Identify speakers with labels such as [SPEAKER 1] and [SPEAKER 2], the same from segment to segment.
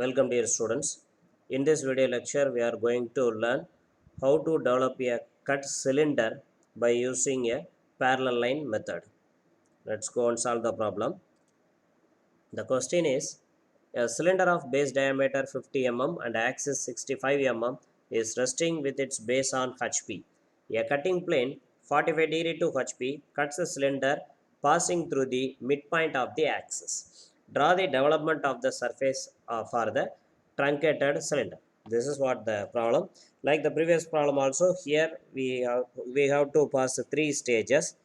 [SPEAKER 1] Welcome dear students. In this video lecture we are going to learn how to develop a cut cylinder by using a parallel line method. Let's go and solve the problem. The question is a cylinder of base diameter 50 mm and axis 65 mm is resting with its base on HP. A cutting plane 45 degree to HP cuts the cylinder passing through the midpoint of the axis. Draw the development of the surface for the truncated cylinder. This is what the problem. Like the previous problem also, here we have to pass three stages.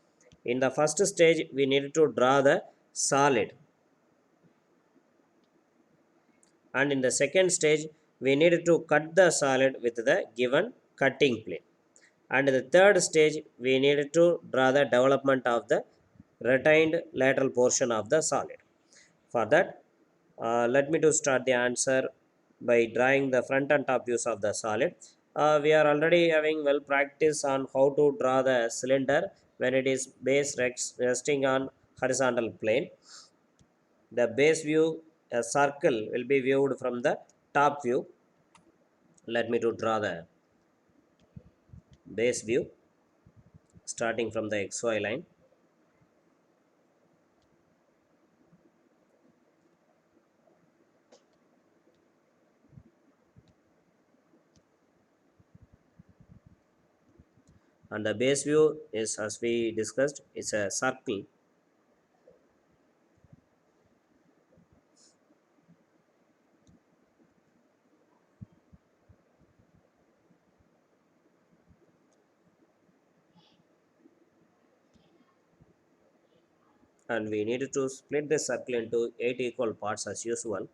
[SPEAKER 1] In the first stage, we need to draw the solid, and in the second stage we need to cut the solid with the given cutting plane, and in the third stage we need to draw the development of the retained lateral portion of the solid. For that, let me to start the answer by drawing the front and top views of the solid. We are already having well practice on how to draw the cylinder when it is resting on horizontal plane. The base view, a circle, will be viewed from the top view. Let me to draw the base view starting from the XY line. And the base view is, as we discussed, is a circle. And we need to split the circle into 8 equal parts as usual.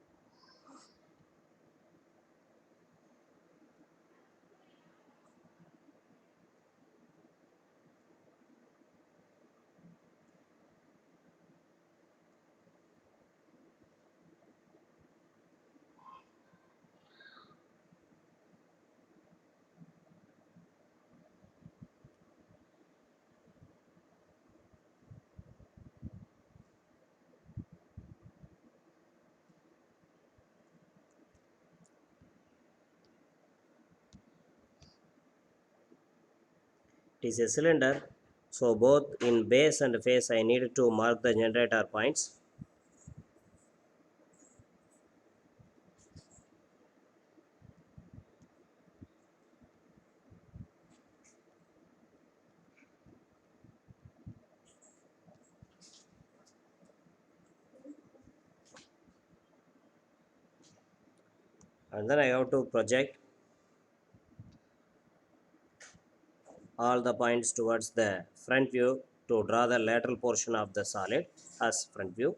[SPEAKER 1] It is a cylinder, so both in base and face I need to mark the generator points. And then I have to project all the points towards the front view to draw the lateral portion of the solid as front view.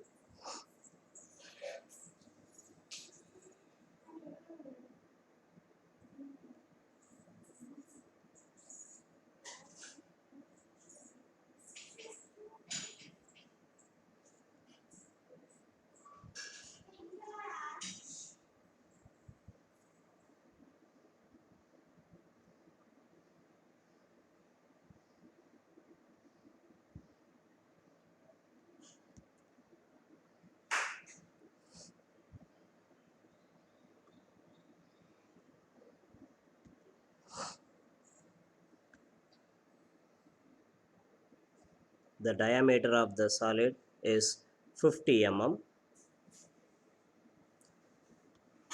[SPEAKER 1] The diameter of the solid is 50 mm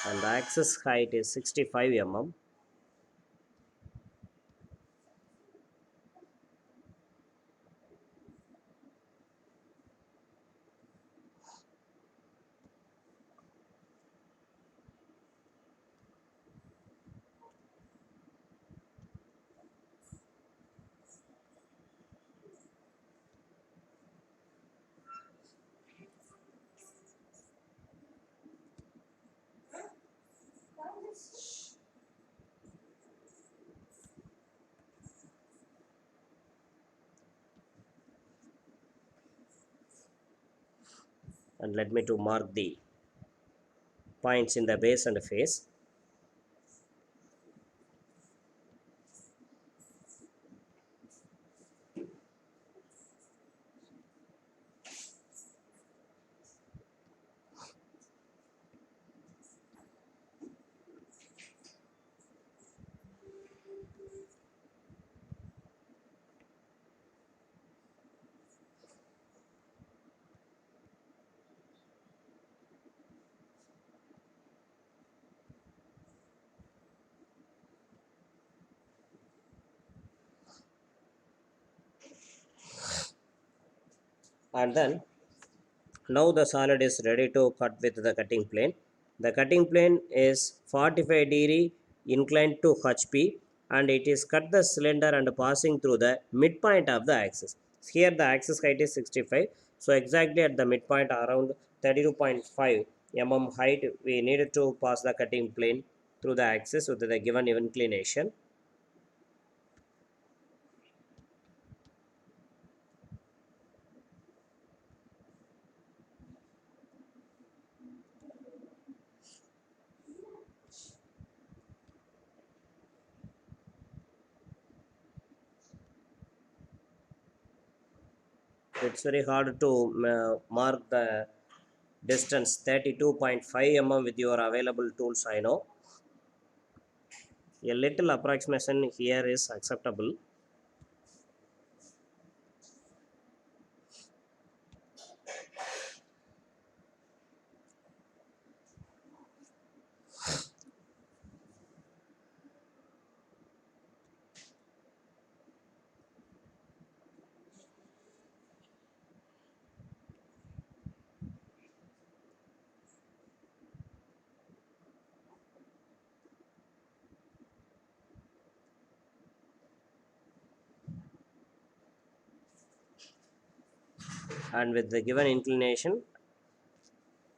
[SPEAKER 1] and the axis height is 65 mm. And let me to mark the points in the base and face. And then now the solid is ready to cut with the cutting plane. The cutting plane is 45 degree inclined to HP, and it is cut the cylinder and passing through the midpoint of the axis. Here the axis height is 65, so exactly at the midpoint around 32.5 mm height we needed to pass the cutting plane through the axis with the given inclination. It's very hard to mark the distance 32.5 mm with your available tools. I know a little approximation here is acceptable. And with the given inclination,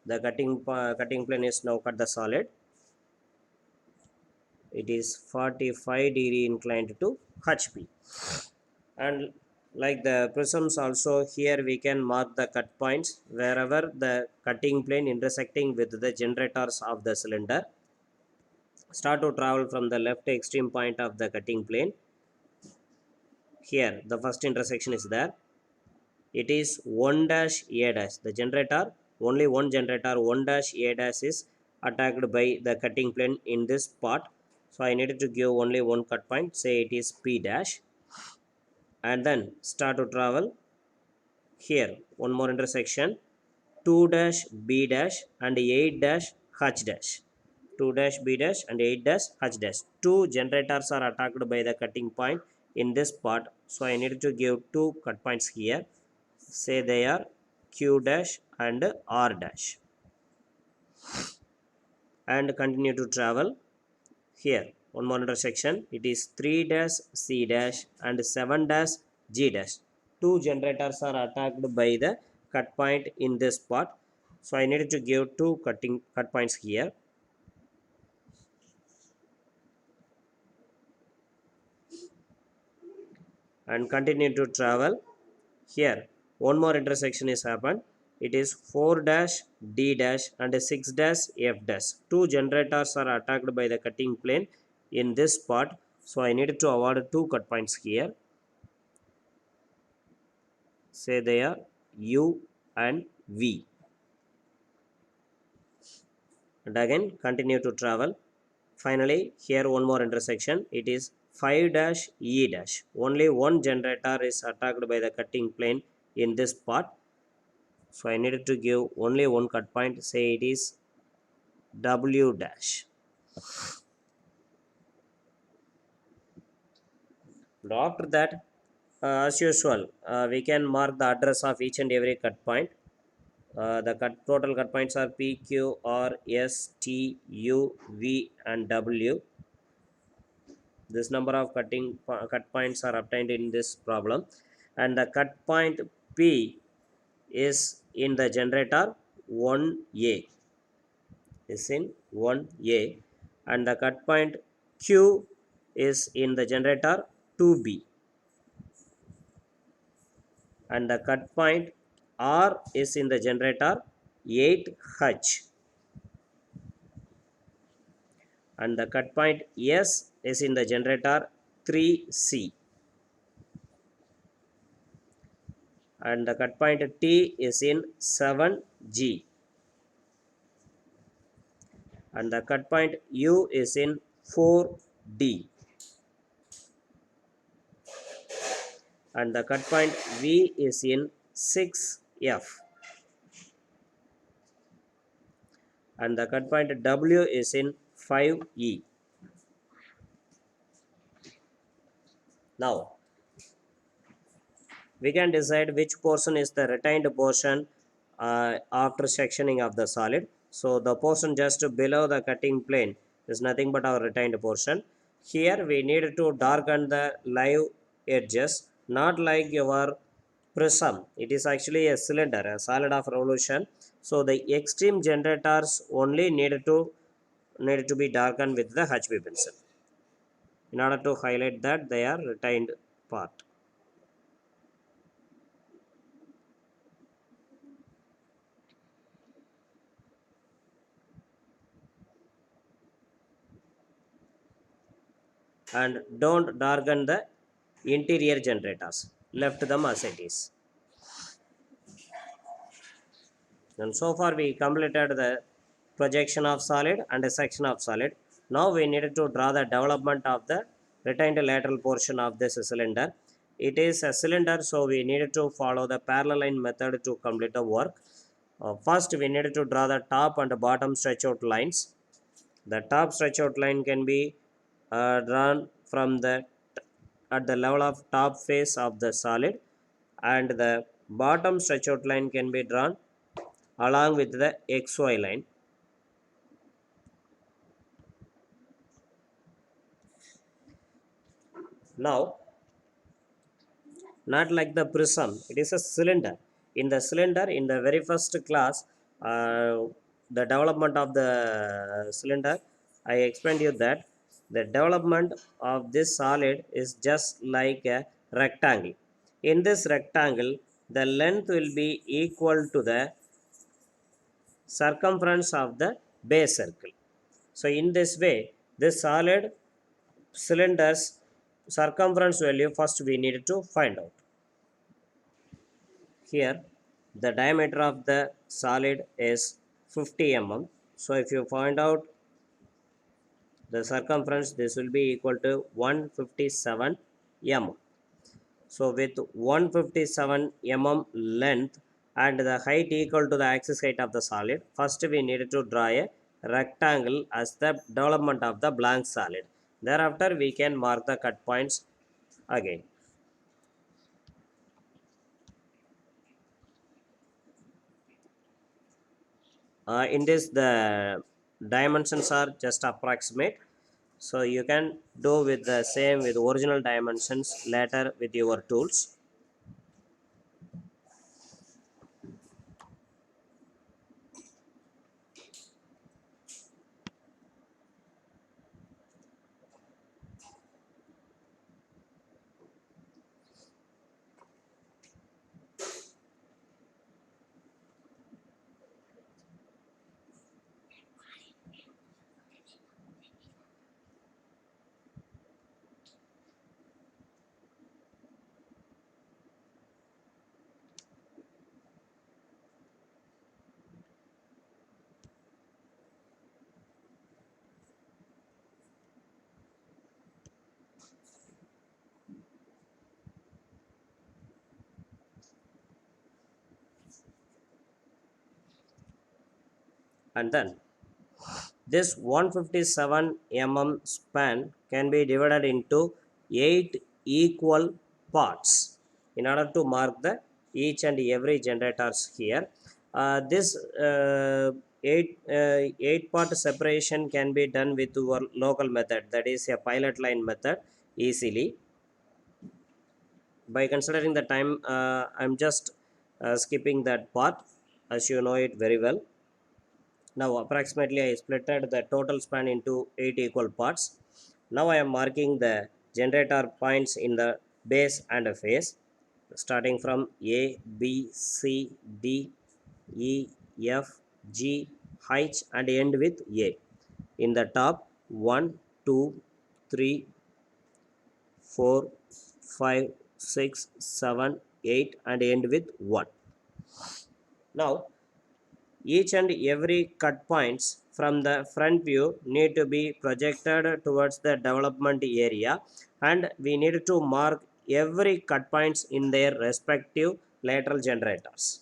[SPEAKER 1] the cutting plane is now cut the solid. It is 45 degree inclined to HP. And like the prisms also, here we can mark the cut points wherever the cutting plane intersecting with the generators of the cylinder. Start to travel from the left extreme point of the cutting plane. Here the first intersection is there. It is 1 dash A dash. The generator, only one generator 1 dash A dash is attacked by the cutting plane in this part. So I needed to give only one cut point, say it is P dash, and then start to travel. Here one more intersection, 2 dash B dash and 8 dash H dash. 2 dash B dash and 8 dash H dash. Two generators are attacked by the cutting point in this part. So I need to give two cut points here. Say they are Q dash and R dash. And continue to travel. Here one more intersection. It is 3 dash C dash and 7 dash G dash. Two generators are attacked by the cut point in this part. So I needed to give two cut points here. And continue to travel. Here one more intersection is happened. It is 4 dash D dash and 6 dash F dash. Two generators are attacked by the cutting plane in this part. So I needed to award two cut points here. Say they are U and V. And again continue to travel. Finally here one more intersection. It is 5 dash E dash. Only one generator is attacked by the cutting plane in this part. So I needed to give only one cut point. Say it is W dash. And after that, as usual, we can mark the address of each and every cut point. The total cut points are P, Q, R, S, T, U, V, and W. This number of cut points are obtained in this problem, and the cut point P is in the generator 1A. Is in 1A, and the cut point Q is in the generator 2B, and the cut point R is in the generator 8H, and the cut point S is in the generator 3C, and the cut point T is in 7G, and the cut point U is in 4D, and the cut point V is in 6F, and the cut point W is in 5E. Now we can decide which portion is the retained portion after sectioning of the solid. So the portion just below the cutting plane is nothing but our retained portion. Here we need to darken the live edges, not like your prism. It is actually a cylinder, a solid of revolution. So the extreme generators only need to be darkened with the HB pencil in order to highlight that they are retained part. And don't darken the interior generators, left them as it is. And so far we completed the projection of solid and a section of solid. Now we needed to draw the development of the retained lateral portion of this cylinder. It is a cylinder, so we needed to follow the parallel line method to complete the work. First we needed to draw the top and bottom stretch out lines. The top stretch out line can be drawn from the at the level of top face of the solid, and the bottom stretch out line can be drawn along with the XY line. Now, not like the prism, it is a cylinder. In the cylinder, in the very first class, the development of the cylinder, I explained you that the development of this solid is just like a rectangle. In this rectangle, the length will be equal to the circumference of the base circle. So in this way, this solid cylinder's circumference value first we need to find out. Here the diameter of the solid is 50 mm. So if you find out the circumference, this will be equal to 157 mm. So with 157 mm length and the height equal to the axis height of the solid, first we need to draw a rectangle as the development of the blank solid. Thereafter we can mark the cut points again. In this, the dimensions are just approximate, so you can do with the same with original dimensions later with your tools. And then this 157 mm span can be divided into 8 equal parts in order to mark the each and every generators here. This 8 part separation can be done with your local method, that is a pilot line method, easily. By considering the time, I'm just skipping that part as you know it very well. Now approximately I splitted the total span into 8 equal parts. Now I am marking the generator points in the base and a face, starting from A, B, C, D, E, F, G, H and end with A. In the top, 1, 2, 3, 4, 5, 6, 7, 8 and end with 1. Now each and every cut points from the front view need to be projected towards the development area, and we need to mark every cut points in their respective lateral generators.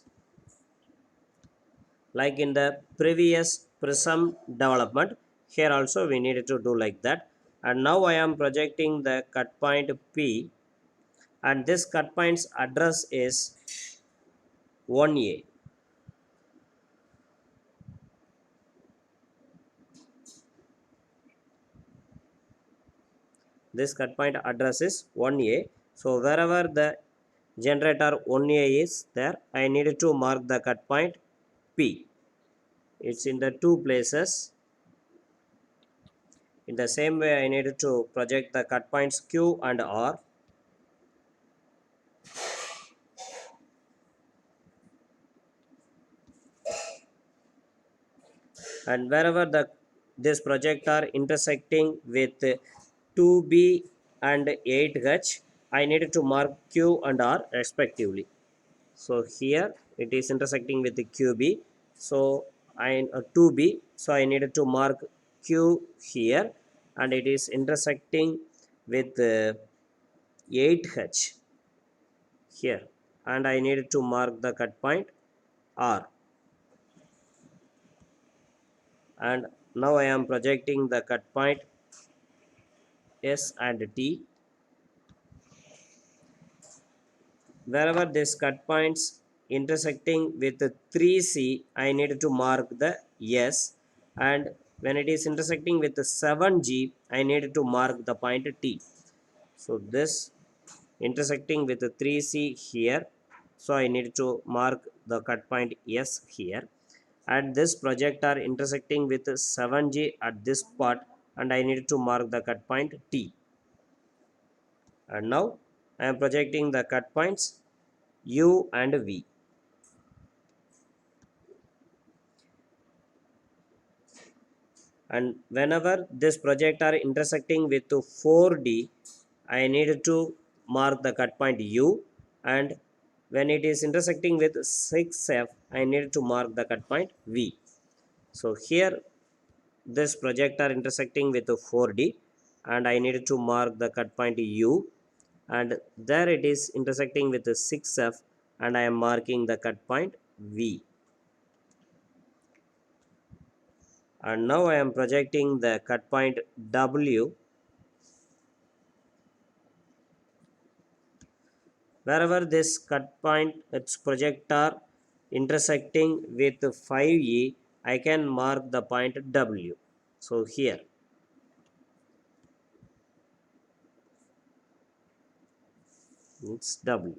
[SPEAKER 1] Like in the previous prism development, here also we needed to do like that. And now I am projecting the cut point P and this cut point's address is 1A. This cut point address is 1A. So wherever the generator 1A is there, I need to mark the cut point P. It's in the two places. In the same way, I need to project the cut points Q and R. And wherever this projector intersecting with 2B and 8H, I need to mark Q and R respectively. So here it is intersecting with the QB, so I 2B, so I needed to mark Q here, and it is intersecting with 8H here, and I needed to mark the cut point R. And now I am projecting the cut point S and T. Wherever this cut points intersecting with 3C, I need to mark the S, and when it is intersecting with 7G, I need to mark the point T. So this intersecting with 3C here, so I need to mark the cut point S here, and this projector intersecting with 7G at this part, and I need to mark the cut point T. And now I am projecting the cut points U and V. And whenever this projector intersecting with 4D, I need to mark the cut point U, and when it is intersecting with 6F, I need to mark the cut point V. So here this projector intersecting with 4D, and I need to mark the cut point U, and there it is intersecting with 6F, and I am marking the cut point V. And now I am projecting the cut point W. Wherever this cut point, its projector intersecting with 5E, I can mark the point W. So here it's W.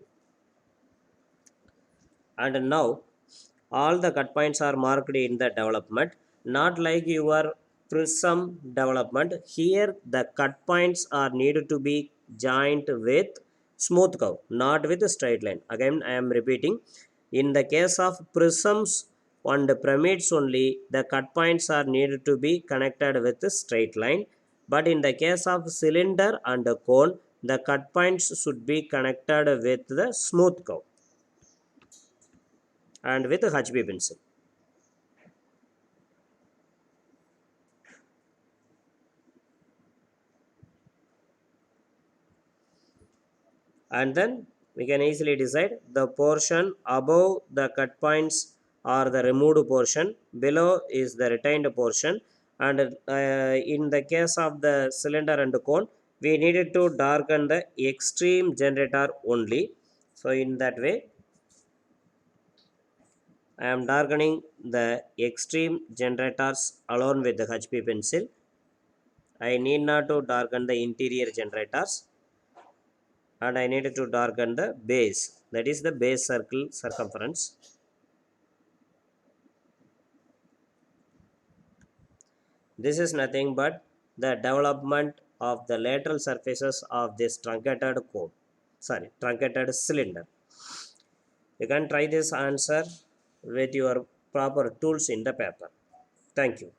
[SPEAKER 1] And now all the cut points are marked in the development, not like your prism development. Here the cut points are needed to be joined with smooth curve, not with a straight line. Again I am repeating, in the case of prisms and pyramids only, the cut points are needed to be connected with a straight line, but in the case of cylinder and cone, the cut points should be connected with the smooth curve and with a HB pencil. And then we can easily decide the portion above the cut points or the removed portion, below is the retained portion, and in the case of the cylinder and cone, we needed to darken the extreme generator only. So in that way I am darkening the extreme generators alone with the HB pencil. I need not to darken the interior generators, and I needed to darken the base, that is the base circle circumference. This is nothing but the development of the lateral surfaces of this truncated cone, truncated cylinder. You can try this answer with your proper tools in the paper. Thank you.